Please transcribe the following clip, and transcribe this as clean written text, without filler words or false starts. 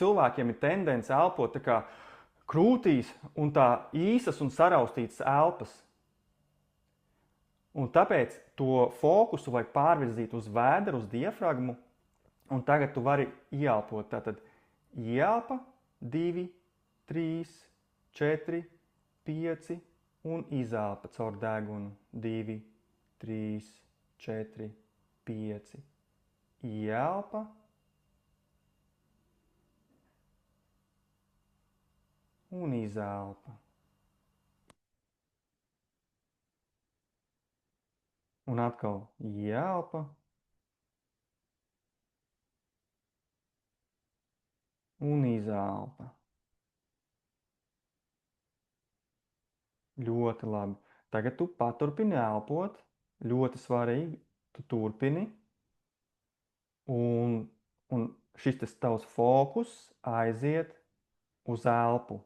Cilvēkiem ir tendence elpot tā kā krūtīs un tā īsas un saraustītas elpas. Un tāpēc to fokusu vajag pārvirzīt uz vēderu, uz diafragmu, un tagad tu vari ieelpot. Tātad ieelpa 2, 3, 4, 5 un izelpa caur degunu 2, 3, 4, 5. Ieelpa un izelpa. Un atkal ieelpa un izelpa. Ļoti labi. Tagad tu paturpini elpot. Ļoti svarīgi. Tu turpini. Un šis tavs fokus aiziet uz elpu.